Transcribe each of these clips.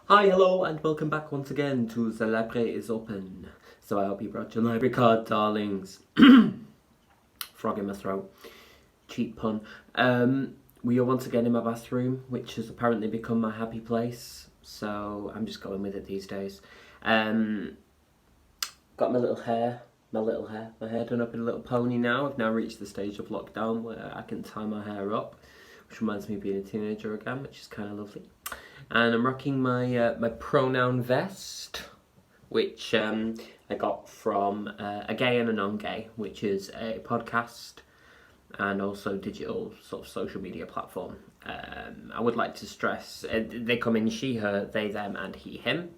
Hi, hello, and welcome back once again to The Library is Open. So I hope you brought your library card, darlings. Frog in my throat. Cheap pun. We are once again in my bathroom, which has apparently become my happy place. So I'm just going with it these days. Got my hair done up in a little pony now. I've now reached the stage of lockdown where I can tie my hair up, which reminds me of being a teenager again, which is kind of lovely. And I'm rocking my my pronoun vest, which I got from A Gay and a Non-Gay, which is a podcast and also digital sort of social media platform. I would like to stress, they come in she, her, they, them and he, him.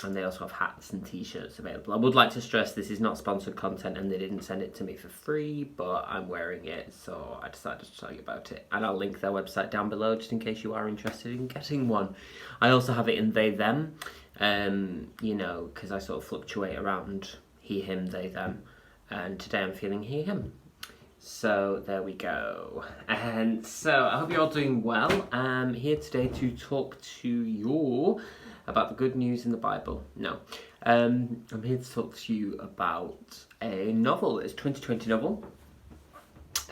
And they also have hats and t-shirts available. I would like to stress this is not sponsored content and they didn't send it to me for free, but I'm wearing it, so I decided to tell you about it. And I'll link their website down below just in case you are interested in getting one. I also have it in they, them, you know, because I sort of fluctuate around he, him, they, them. And today I'm feeling he, him. So there we go. And so I hope you're all doing well. I'm here today to talk to you about the good news in the Bible. No. I'm here to talk to you about a novel. It's a 2020 novel.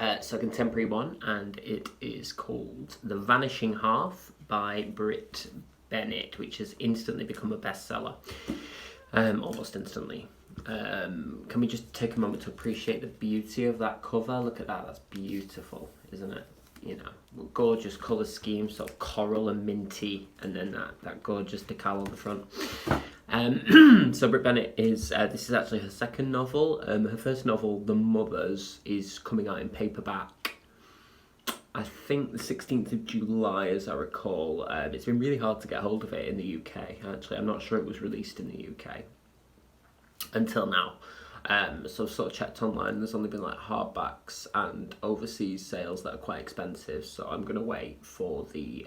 It's a contemporary one, and it is called The Vanishing Half by Brit Bennett, which has instantly become a bestseller. Almost instantly. Can we just take a moment to appreciate the beauty of that cover? Look at that, that's beautiful, isn't it? You know, gorgeous colour scheme, sort of coral and minty, and then that gorgeous decal on the front. So Brit Bennett is, this is actually her second novel. Her first novel, The Mothers, is coming out in paperback, I think the 16th of July, as I recall. It's been really hard to get hold of it in the UK, actually. I'm not sure it was released in the UK until now. So I've sort of checked online, there's only been like hardbacks and overseas sales that are quite expensive, so I'm going to wait for the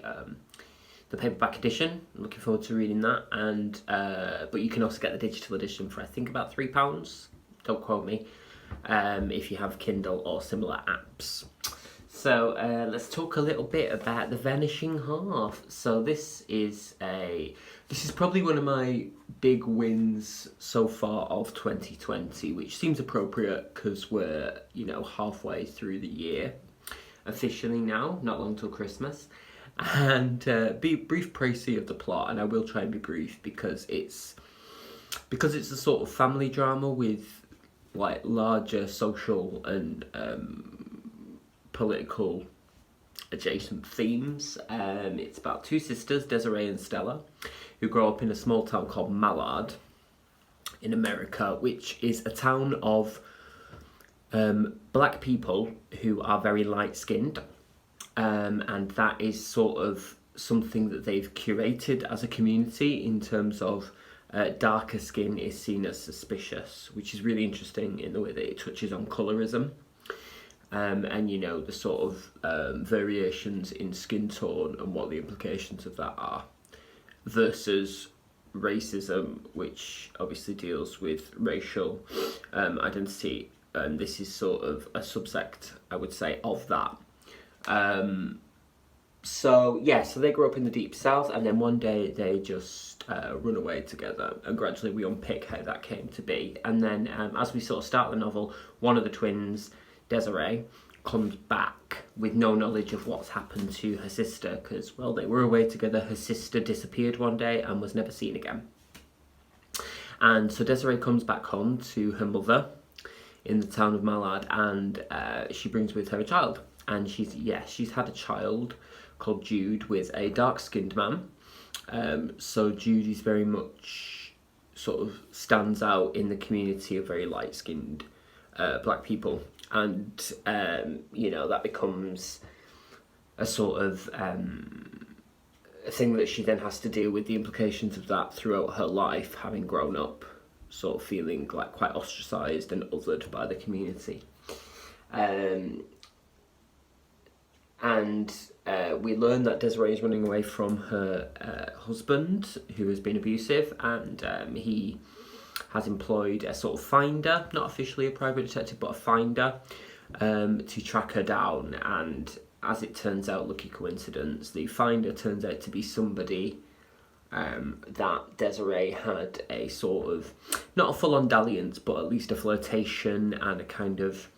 paperback edition. I'm looking forward to reading that, and but you can also get the digital edition for I think about £3, don't quote me, if you have Kindle or similar apps. So let's talk a little bit about The Vanishing Half. So this is probably one of my big wins so far of 2020, which seems appropriate because we're, you know, halfway through the year officially now, not long till Christmas. And be brief précis of the plot, and I will try and be brief because it's a sort of family drama with like larger social and political adjacent themes. It's about two sisters, Desiree and Stella, who grow up in a small town called Mallard in America, which is a town of black people who are very light-skinned, and that is sort of something that they've curated as a community in terms of darker skin is seen as suspicious, which is really interesting in the way that it touches on colorism. And you know, the sort of variations in skin tone and what the implications of that are, versus racism, which obviously deals with racial identity, and this is sort of a subsect, I would say, of that. So they grow up in the deep south, and then one day they just run away together, and gradually we unpick how that came to be. And then as we sort of start the novel, one of the twins, Desiree, comes back with no knowledge of what's happened to her sister because, well, they were away together. Her sister disappeared one day and was never seen again. And so Desiree comes back home to her mother in the town of Mallard, and she brings with her a child. And she's had a child called Jude with a dark-skinned man. So Jude is very much sort of stands out in the community of very light-skinned black people. And, you know, that becomes a sort of a thing that she then has to deal with the implications of that throughout her life, having grown up sort of feeling like quite ostracised and othered by the community. And we learn that Desiree is running away from her husband, who has been abusive, and he has employed a sort of finder, not officially a private detective, but a finder, to track her down. And as it turns out, lucky coincidence, the finder turns out to be somebody that Desiree had a sort of, not a full-on dalliance, but at least a flirtation and a kind of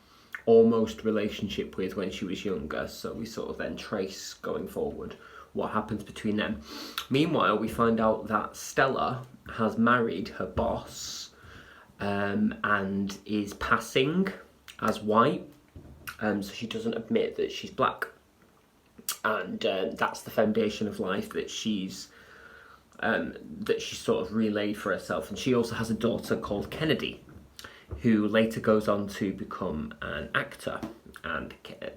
almost relationship with when she was younger. So we sort of then trace going forward what happens between them. Meanwhile, we find out that Stella has married her boss and is passing as white. So she doesn't admit that she's black. And that's the foundation of life that she's sort of relayed for herself. And she also has a daughter called Kennedy, who later goes on to become an actor. And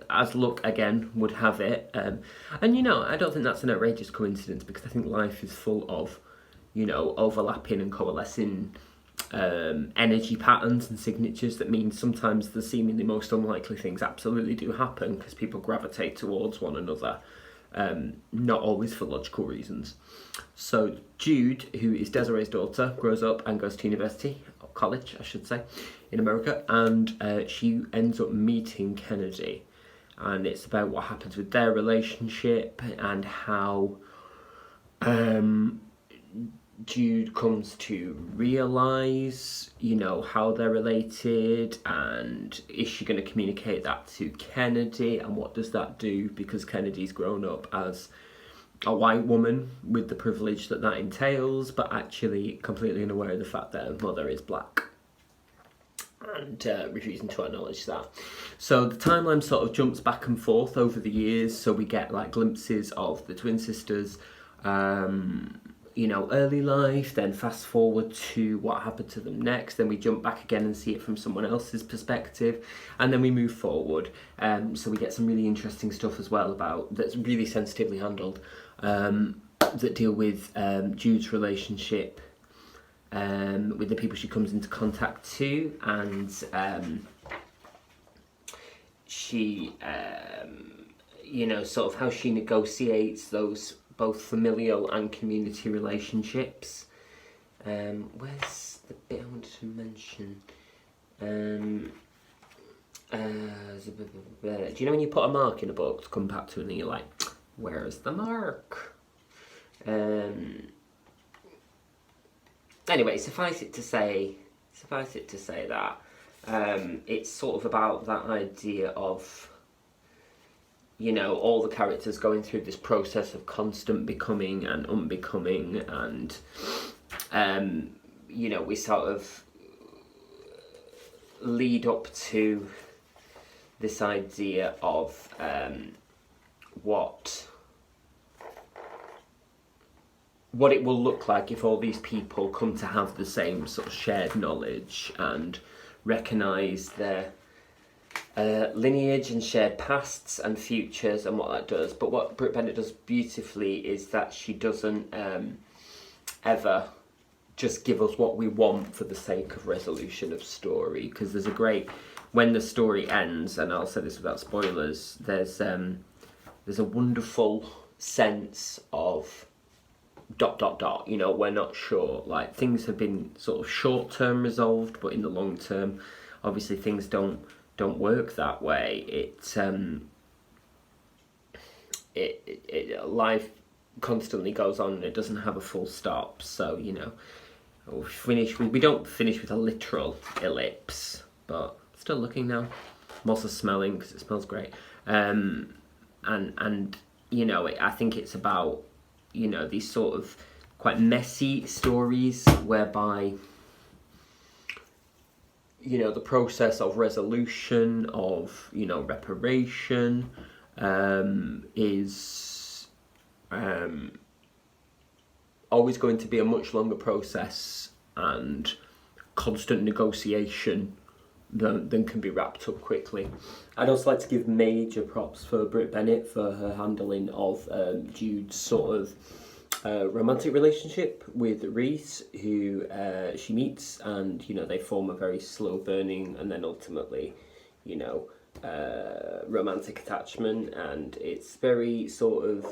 as luck again would have it, and you know, I don't think that's an outrageous coincidence, because I think life is full of, you know, overlapping and coalescing energy patterns and signatures that mean sometimes the seemingly most unlikely things absolutely do happen, because people gravitate towards one another, not always for logical reasons. So Jude, who is Desiree's daughter, grows up and goes to university, or college I should say, in America, and she ends up meeting Kennedy, and it's about what happens with their relationship and how Jude comes to realise, you know, how they're related, and is she going to communicate that to Kennedy, and what does that do, because Kennedy's grown up as a white woman with the privilege that that entails, but actually completely unaware of the fact that her mother is black, and refusing to acknowledge that. So the timeline sort of jumps back and forth over the years, so we get like glimpses of the twin sisters, you know, early life, then fast forward to what happened to them next, then we jump back again and see it from someone else's perspective, and then we move forward. So we get some really interesting stuff as well about, that's really sensitively handled, that deal with Jude's relationship with the people she comes into contact to, and she, you know, sort of how she negotiates those both familial and community relationships. Where's the bit I wanted to mention? Do you know when you put a mark in a book to come back to it and you're like, where's the mark? Anyway, suffice it to say that it's sort of about that idea of, you know, all the characters going through this process of constant becoming and unbecoming, and you know, we sort of lead up to this idea of what it will look like if all these people come to have the same sort of shared knowledge and recognise their lineage and shared pasts and futures and what that does. But what Brit Bennett does beautifully is that she doesn't ever just give us what we want for the sake of resolution of story, because there's a great, when the story ends, and I'll say this without spoilers, there's a wonderful sense of ... you know, we're not sure, like things have been sort of short term resolved, but in the long term obviously things don't work that way. Life constantly goes on and it doesn't have a full stop. So, you know, we don't finish with a literal ellipse, but still looking now. I'm also smelling because it smells great. And you know, I think it's about, you know, these sort of quite messy stories whereby, you know, the process of resolution, of, you know, reparation, is always going to be a much longer process and constant negotiation than can be wrapped up quickly. I'd also like to give major props for Brit Bennett for her handling of Jude's sort of romantic relationship with Reese, who she meets, and, you know, they form a very slow burning and then ultimately, you know, romantic attachment. And it's very sort of,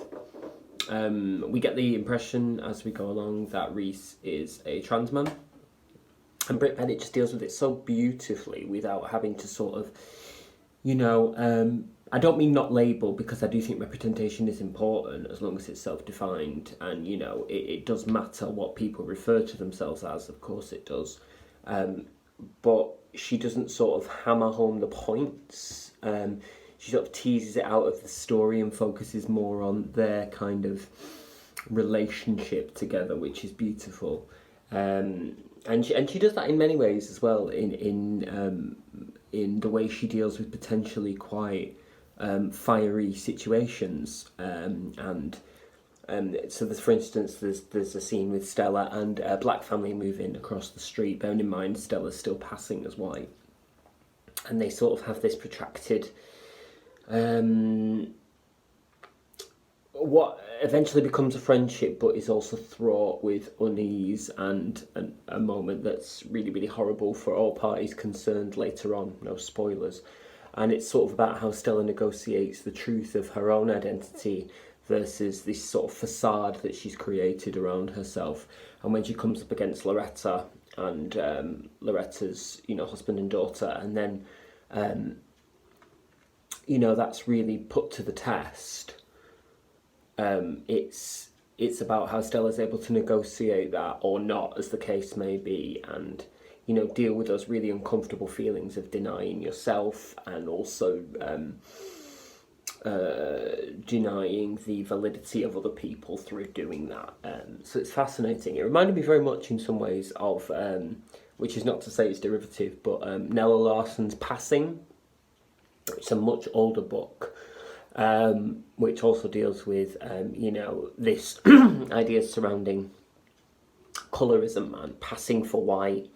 we get the impression as we go along that Reese is a trans man, and Brit Bennett just deals with it so beautifully without having to sort of, you know, I don't mean not label, because I do think representation is important as long as it's self-defined, and you know it does matter what people refer to themselves as, of course it does, but she doesn't sort of hammer home the points. She sort of teases it out of the story and focuses more on their kind of relationship together, which is beautiful. And she does that in many ways as well, in the way she deals with potentially quite fiery situations. So there's, for instance, there's a scene with Stella and a black family moving across the street. Bearing in mind Stella's still passing as white, and they sort of have this protracted what eventually becomes a friendship, but is also fraught with unease and a moment that's really, really horrible for all parties concerned later on. No spoilers. And it's sort of about how Stella negotiates the truth of her own identity versus this sort of facade that she's created around herself. And when she comes up against Loretta and Loretta's, you know, husband and daughter, and then, you know, that's really put to the test. It's about how Stella's able to negotiate that, or not, as the case may be, and, you know, deal with those really uncomfortable feelings of denying yourself, and also denying the validity of other people through doing that. So it's fascinating. It reminded me very much in some ways of, which is not to say it's derivative, but Nella Larson's Passing. It's a much older book, which also deals with, you know, this idea surrounding colorism and passing for white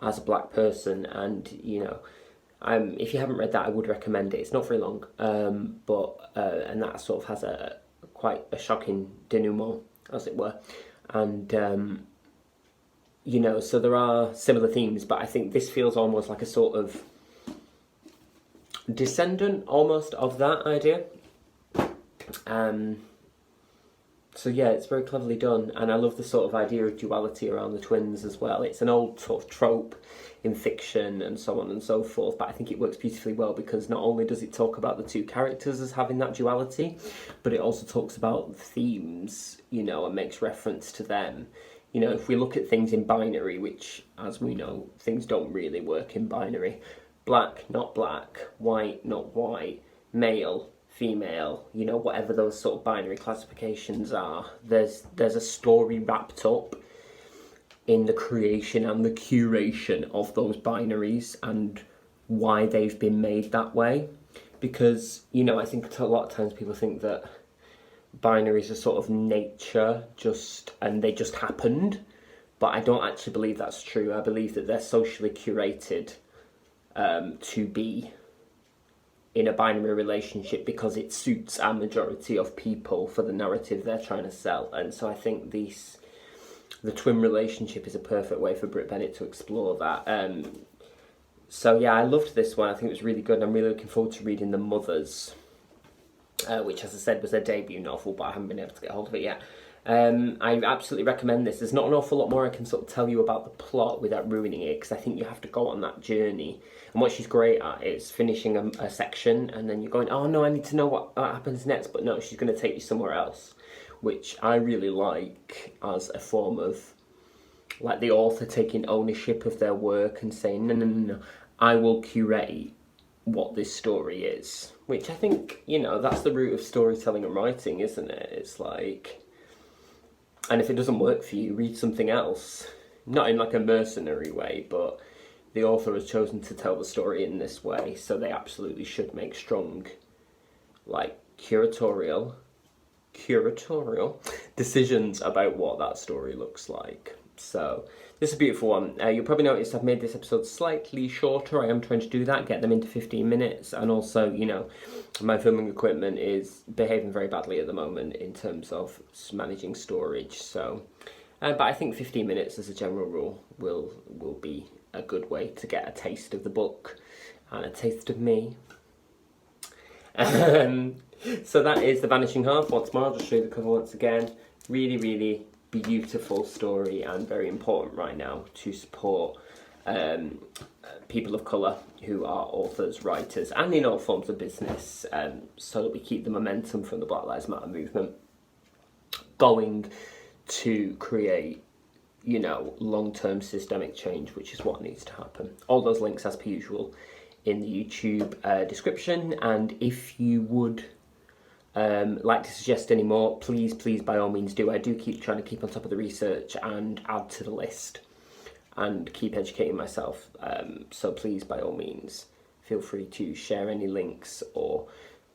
as a black person. And, you know, if you haven't read that, I would recommend it. It's not very long, but and that sort of has quite a shocking denouement, as it were. And, you know, so there are similar themes, but I think this feels almost like a sort of descendant almost of that idea. So yeah, it's very cleverly done, and I love the sort of idea of duality around the twins as well. It's an old sort of trope in fiction and so on and so forth, but I think it works beautifully well, because not only does it talk about the two characters as having that duality, but it also talks about themes, you know, and makes reference to them. You know, if we look at things in binary, which, as we know, things don't really work in binary. Black, not black, white, not white, male, female, you know, whatever those sort of binary classifications are, there's a story wrapped up in the creation and the curation of those binaries and why they've been made that way. Because, you know, I think a lot of times people think that binaries are sort of nature, and they just happened, but I don't actually believe that's true. I believe that they're socially curated to be in a binary relationship because it suits a majority of people for the narrative they're trying to sell. And so I think the twin relationship is a perfect way for Brit Bennett to explore that. So yeah, I loved this one. I think it was really good, and I'm really looking forward to reading The Mothers, which, as I said, was their debut novel, but I haven't been able to get hold of it yet. I absolutely recommend this. There's not an awful lot more I can sort of tell you about the plot without ruining it, because I think you have to go on that journey. And what she's great at is finishing a section, and then you're going, oh no, I need to know what happens next. But no, she's going to take you somewhere else, which I really like as a form of, like, the author taking ownership of their work and saying, no, I will curate what this story is. Which I think, you know, that's the root of storytelling and writing, isn't it? It's like, and if it doesn't work for you, read something else. Not in like a mercenary way, but the author has chosen to tell the story in this way, so they absolutely should make strong, like, curatorial decisions about what that story looks like. So this is a beautiful one. You'll probably notice I've made this episode slightly shorter. I am trying to do that, get them into 15 minutes. And also, you know, my filming equipment is behaving very badly at the moment in terms of managing storage. So, but I think 15 minutes as a general rule will be a good way to get a taste of the book and a taste of me. So that is The Vanishing Half. Once more, I'll just show you the cover once again. Really, really beautiful story, and very important right now to support people of colour who are authors, writers, and in all forms of business, so that we keep the momentum from the Black Lives Matter movement going to create, long-term systemic change, which is what needs to happen. All those links, as per usual, in the YouTube description. And if you would like to suggest any more, please, by all means do. I do keep trying to keep on top of the research and add to the list and keep educating myself. So please, by all means, feel free to share any links or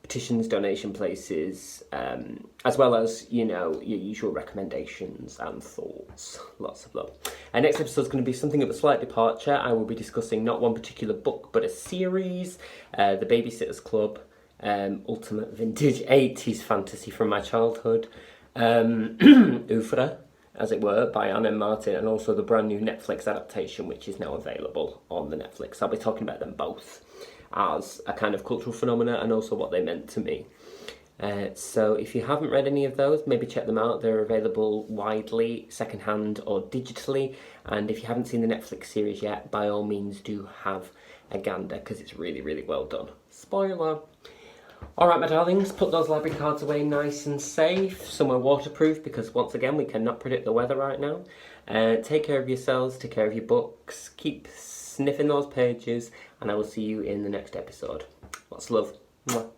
petitions, donation places, as well as, your usual recommendations and thoughts. Lots of love. Our next episode is going to be something of a slight departure. I will be discussing not one particular book, but a series, The Babysitter's Club, ultimate vintage 80s fantasy from my childhood, Oeuvre, as it were, by Anne M. Martin, and also the brand new Netflix adaptation, which is now available on the Netflix. I'll be talking about them both as a kind of cultural phenomena and also what they meant to me. So if you haven't read any of those, maybe check them out. They're available widely, secondhand or digitally. And if you haven't seen the Netflix series yet, by all means do have a gander, because it's really, really well done. Spoiler. All right, my darlings, put those library cards away nice and safe, somewhere waterproof, because once again, we cannot predict the weather right now. Take care of yourselves, take care of your books, keep sniffing those pages, and I will see you in the next episode. Lots of love. Mwah.